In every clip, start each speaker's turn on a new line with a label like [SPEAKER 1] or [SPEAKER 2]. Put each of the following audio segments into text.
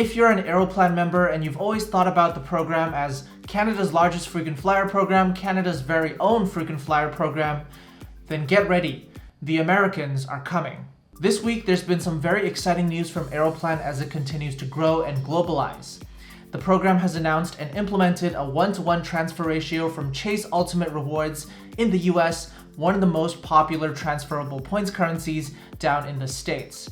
[SPEAKER 1] If you're an Aeroplan member and you've always thought about the program as Canada's largest frequent flyer program, Canada's very own frequent flyer program, then get ready. The Americans are coming. This week, there's been some very exciting news from Aeroplan as it continues to grow and globalize. The program has announced and implemented a one-to-one transfer ratio from Chase Ultimate Rewards in the US, one of the most popular transferable points currencies down in the States.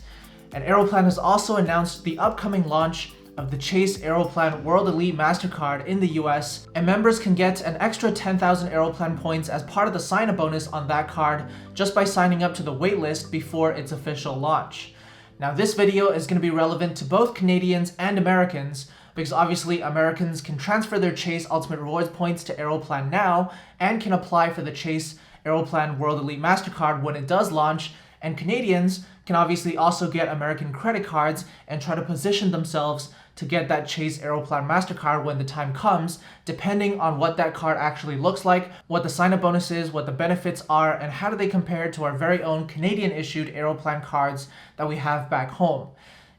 [SPEAKER 1] And Aeroplan has also announced the upcoming launch of the Chase Aeroplan World Elite Mastercard in the US, and members can get an extra 10,000 Aeroplan points as part of the sign-up bonus on that card just by signing up to the waitlist before its official launch. Now this video is going to be relevant to both Canadians and Americans because obviously Americans can transfer their Chase Ultimate Rewards points to Aeroplan now and can apply for the Chase Aeroplan World Elite Mastercard when it does launch, and Canadians can obviously also get American credit cards and try to position themselves to get that Chase Aeroplan Mastercard when the time comes, depending on what that card actually looks like, what the sign-up bonus is, what the benefits are, and how do they compare to our very own Canadian-issued Aeroplan cards that we have back home.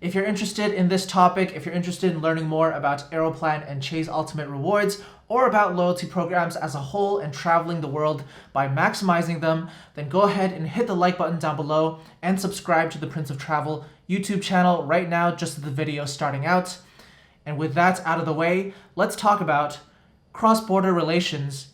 [SPEAKER 1] If you're interested in this topic, if you're interested in learning more about Aeroplan and Chase Ultimate Rewards, or about loyalty programs as a whole and traveling the world by maximizing them, then go ahead and hit the like button down below and subscribe to the Prince of Travel YouTube channel right now, just as the video is starting out. And with that out of the way, let's talk about cross-border relations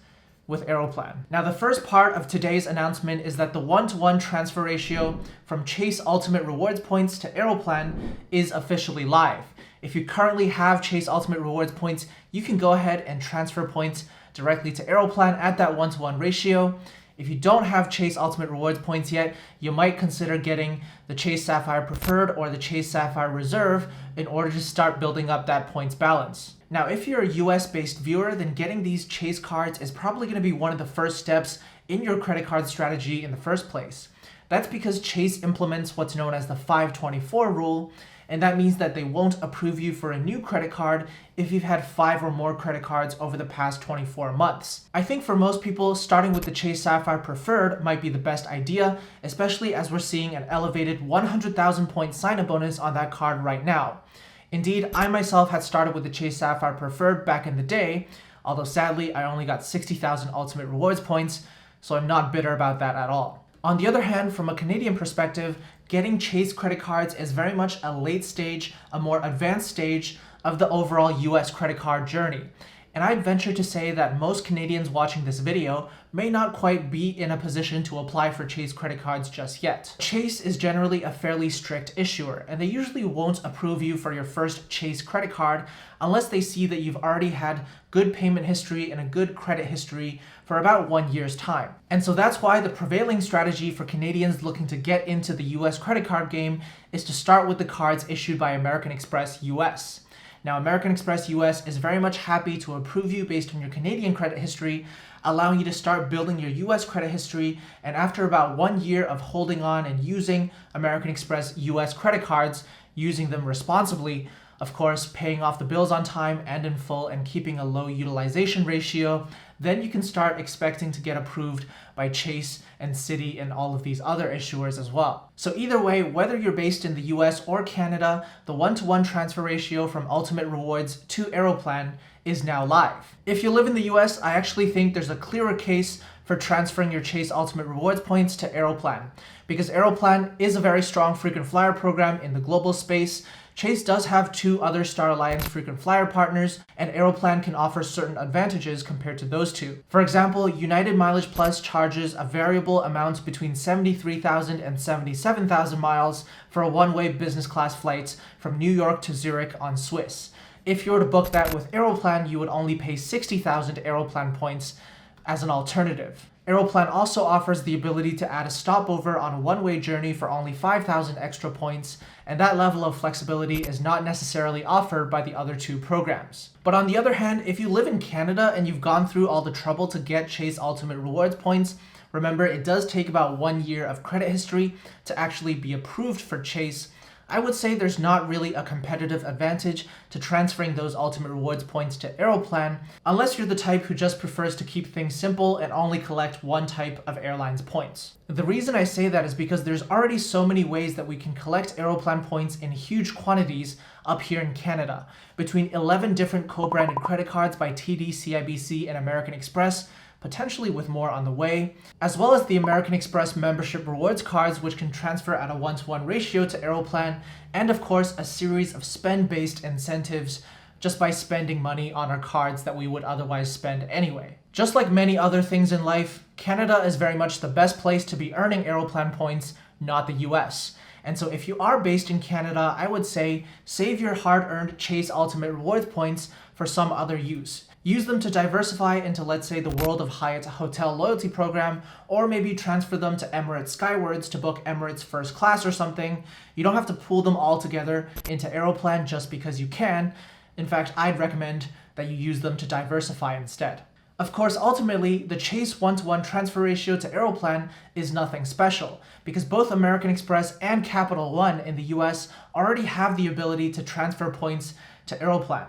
[SPEAKER 1] with Aeroplan. Now, the first part of today's announcement is that the one-to-one transfer ratio from Chase Ultimate Rewards points to Aeroplan is officially live. If you currently have Chase Ultimate Rewards points, you can go ahead and transfer points directly to Aeroplan at that one-to-one ratio. If you don't have Chase Ultimate Rewards points yet, you might consider getting the Chase Sapphire Preferred or the Chase Sapphire Reserve in order to start building up that points balance. Now, if you're a US-based viewer, then getting these Chase cards is probably going to be one of the first steps in your credit card strategy in the first place. That's because Chase implements what's known as the 524 rule, and that means that they won't approve you for a new credit card if you've had 5 or more credit cards over the past 24 months. I think for most people, starting with the Chase Sapphire Preferred might be the best idea, especially as we're seeing an elevated 100,000 point sign-up bonus on that card right now. Indeed, I myself had started with the Chase Sapphire Preferred back in the day, although sadly I only got 60,000 Ultimate Rewards points, so I'm not bitter about that at all. On the other hand, from a Canadian perspective, getting Chase credit cards is very much a late stage, a more advanced stage of the overall US credit card journey. And I'd venture to say that most Canadians watching this video may not quite be in a position to apply for Chase credit cards just yet. Chase is generally a fairly strict issuer, and they usually won't approve you for your first Chase credit card unless they see that you've already had good payment history and a good credit history for about 1 year's time. And so that's why the prevailing strategy for Canadians looking to get into the US credit card game is to start with the cards issued by American Express US. Now, American Express US is very much happy to approve you based on your Canadian credit history, allowing you to start building your US credit history, and after about 1 year of holding on and using American Express US credit cards, using them responsibly, of course, paying off the bills on time and in full and keeping a low utilization ratio, then you can start expecting to get approved by Chase and Citi and all of these other issuers as well. So either way, whether you're based in the US or Canada, the one-to-one transfer ratio from Ultimate Rewards to Aeroplan is now live. If you live in the US, I actually think there's a clearer case for transferring your Chase Ultimate Rewards points to Aeroplan, because Aeroplan is a very strong frequent flyer program in the global space. Chase does have 2 other Star Alliance frequent flyer partners, and Aeroplan can offer certain advantages compared to those 2. For example, United Mileage Plus charges a variable amount between 73,000 and 77,000 miles for a one-way business class flight from New York to Zurich on Swiss. If you were to book that with Aeroplan, you would only pay 60,000 Aeroplan points as an alternative. Aeroplan also offers the ability to add a stopover on a one-way journey for only 5,000 extra points, and that level of flexibility is not necessarily offered by the other 2 programs. But on the other hand, if you live in Canada and you've gone through all the trouble to get Chase Ultimate Rewards points, remember it does take about 1 year of credit history to actually be approved for Chase I would say there's not really a competitive advantage to transferring those Ultimate Rewards points to Aeroplan, unless you're the type who just prefers to keep things simple and only collect one type of airline's points. The reason I say that is because there's already so many ways that we can collect Aeroplan points in huge quantities up here in Canada. Between 11 different co-branded credit cards by TD, CIBC, and American Express, potentially with more on the way, as well as the American Express membership rewards cards, which can transfer at a 1-to-1 ratio to Aeroplan, and of course a series of spend-based incentives just by spending money on our cards that we would otherwise spend anyway. Just like many other things in life, Canada is very much the best place to be earning Aeroplan points, not the US. And so if you are based in Canada, I would say save your hard-earned Chase Ultimate Rewards points for some other use. Use them to diversify into, let's say, the World of Hyatt hotel loyalty program, or maybe transfer them to Emirates Skywards to book Emirates first class or something. You don't have to pool them all together into Aeroplan just because you can. In fact, I'd recommend that you use them to diversify instead. Of course, ultimately, the Chase 1-to-1 transfer ratio to Aeroplan is nothing special, because both American Express and Capital One in the US already have the ability to transfer points to Aeroplan.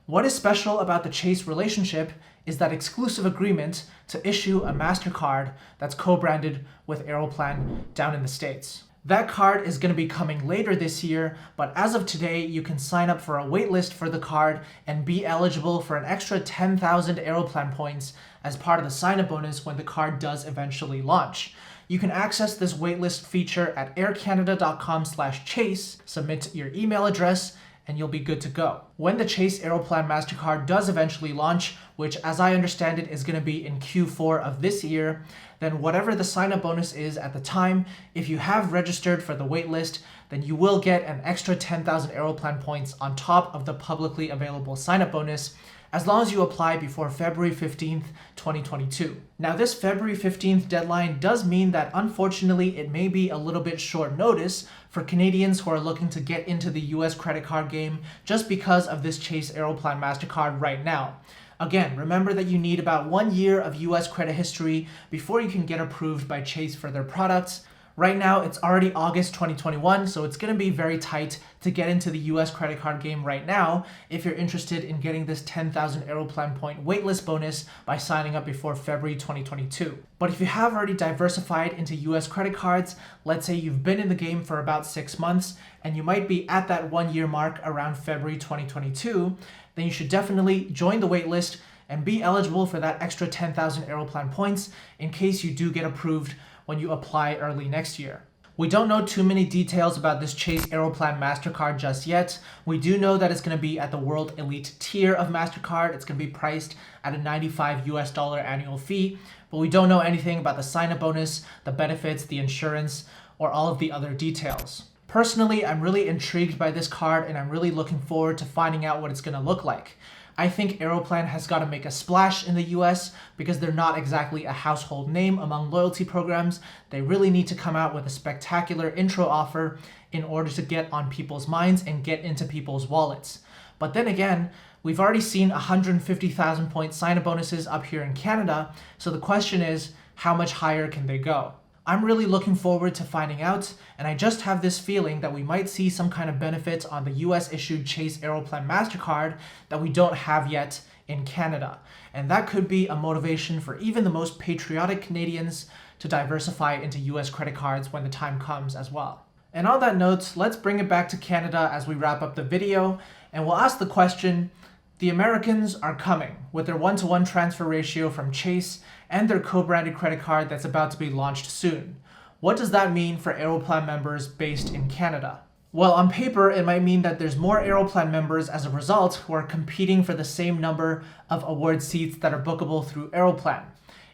[SPEAKER 1] What is special about the Chase relationship is that exclusive agreement to issue a Mastercard that's co-branded with Aeroplan down in the States. That card is going to be coming later this year, but as of today, you can sign up for a waitlist for the card and be eligible for an extra 10,000 Aeroplan points as part of the sign-up bonus when the card does eventually launch. You can access this waitlist feature at aircanada.com/chase, submit your email address, and you'll be good to go. When the Chase Aeroplan Mastercard does eventually launch, which as I understand it is going to be in Q4 of this year, then whatever the sign-up bonus is at the time, if you have registered for the waitlist, then you will get an extra 10,000 Aeroplan points on top of the publicly available sign-up bonus, as long as you apply before February 15th, 2022. Now, this February 15th deadline does mean that unfortunately it may be a little bit short notice for Canadians who are looking to get into the US credit card game just because of this Chase Aeroplan Mastercard right now. Again, remember that you need about 1 year of US credit history before you can get approved by Chase for their products. Right now, it's already August 2021, so it's going to be very tight to get into the US credit card game right now if you're interested in getting this 10,000 Aeroplan point waitlist bonus by signing up before February 2022. But if you have already diversified into US credit cards, let's say you've been in the game for about 6 months and you might be at that 1 year mark around February 2022, then you should definitely join the waitlist and be eligible for that extra 10,000 Aeroplan points in case you do get approved when you apply early next year. We don't know too many details about this Chase Aeroplan Mastercard just yet. We do know that it's going to be at the World Elite tier of Mastercard. It's going to be priced at a $95 annual fee, but we don't know anything about the sign-up bonus, the benefits, the insurance, or all of the other details. Personally, I'm really intrigued by this card and I'm really looking forward to finding out what it's going to look like. I think Aeroplan has got to make a splash in the US because they're not exactly a household name among loyalty programs. They really need to come out with a spectacular intro offer in order to get on people's minds and get into people's wallets. But then again, we've already seen 150,000 point sign-up bonuses up here in Canada, so the question is, how much higher can they go? I'm really looking forward to finding out, and I just have this feeling that we might see some kind of benefits on the US-issued Chase Aeroplan Mastercard that we don't have yet in Canada. And that could be a motivation for even the most patriotic Canadians to diversify into US credit cards when the time comes as well. And on that note, let's bring it back to Canada as we wrap up the video, and we'll ask the question, the Americans are coming with their 1-to-1 transfer ratio from Chase and their co-branded credit card that's about to be launched soon. What does that mean for Aeroplan members based in Canada? Well, on paper, it might mean that there's more Aeroplan members as a result who are competing for the same number of award seats that are bookable through Aeroplan.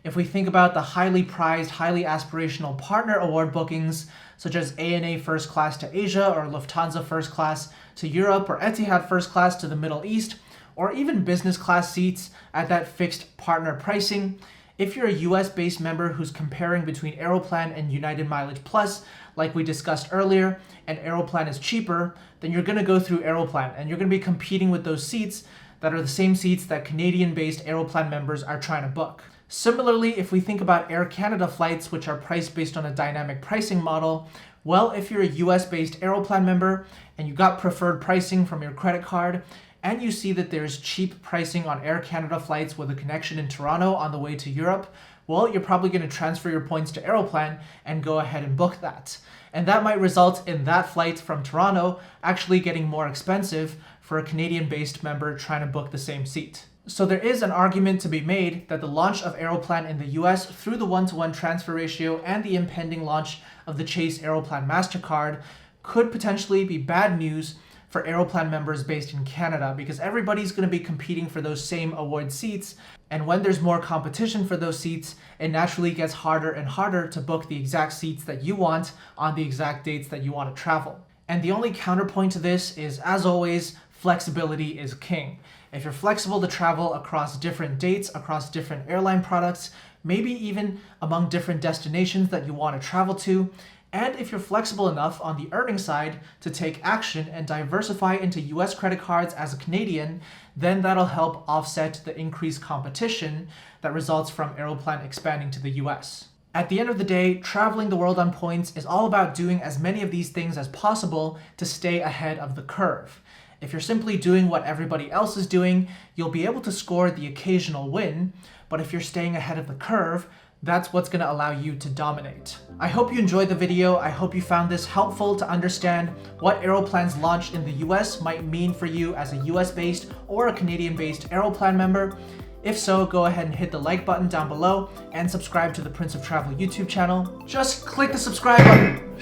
[SPEAKER 1] If we think about the highly prized, highly aspirational partner award bookings, such as ANA First Class to Asia or Lufthansa First Class to Europe or Etihad First Class to the Middle East, or even business class seats at that fixed partner pricing, if you're a US-based member who's comparing between Aeroplan and United Mileage Plus, like we discussed earlier, and Aeroplan is cheaper, then you're going to go through Aeroplan, and you're going to be competing with those seats that are the same seats that Canadian-based Aeroplan members are trying to book. Similarly, if we think about Air Canada flights, which are priced based on a dynamic pricing model, well, if you're a US-based Aeroplan member and you got preferred pricing from your credit card, and you see that there's cheap pricing on Air Canada flights with a connection in Toronto on the way to Europe, well, you're probably going to transfer your points to Aeroplan and go ahead and book that. And that might result in that flight from Toronto actually getting more expensive for a Canadian-based member trying to book the same seat. So there is an argument to be made that the launch of Aeroplan in the US through the one-to-one transfer ratio and the impending launch of the Chase Aeroplan Mastercard could potentially be bad news for Aeroplan members based in Canada, because everybody's going to be competing for those same award seats, and when there's more competition for those seats, it naturally gets harder and harder to book the exact seats that you want on the exact dates that you want to travel. And the only counterpoint to this is, as always, flexibility is king. If you're flexible to travel across different dates, across different airline products, maybe even among different destinations that you want to travel to, and if you're flexible enough on the earning side to take action and diversify into US credit cards as a Canadian, then that'll help offset the increased competition that results from Aeroplan expanding to the US. At the end of the day, traveling the world on points is all about doing as many of these things as possible to stay ahead of the curve. If you're simply doing what everybody else is doing, you'll be able to score the occasional win, but if you're staying ahead of the curve, that's what's going to allow you to dominate. I hope you enjoyed the video. I hope you found this helpful to understand what Aeroplan's launch in the US might mean for you as a US-based or a Canadian-based Aeroplan member. If so, go ahead and hit the like button down below and subscribe to the Prince of Travel YouTube channel. Just click the subscribe button.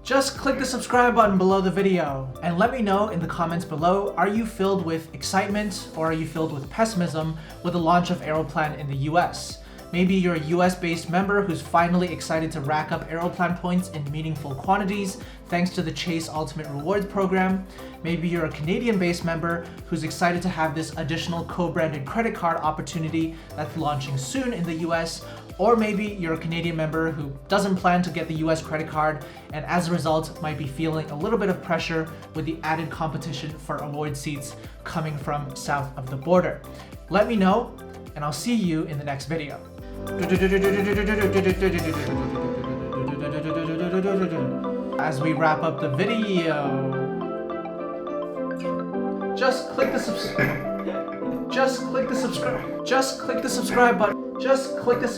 [SPEAKER 1] Just click the subscribe button below the video and let me know in the comments below, are you filled with excitement or are you filled with pessimism with the launch of Aeroplan in the US? Maybe you're a US-based member who's finally excited to rack up Aeroplan points in meaningful quantities thanks to the Chase Ultimate Rewards program. Maybe you're a Canadian-based member who's excited to have this additional co-branded credit card opportunity that's launching soon in the US. Or maybe you're a Canadian member who doesn't plan to get the US credit card and as a result might be feeling a little bit of pressure with the added competition for award seats coming from south of the border. Let me know and I'll see you in the next video. As we wrap up the video, just click the subscribe button. Just click the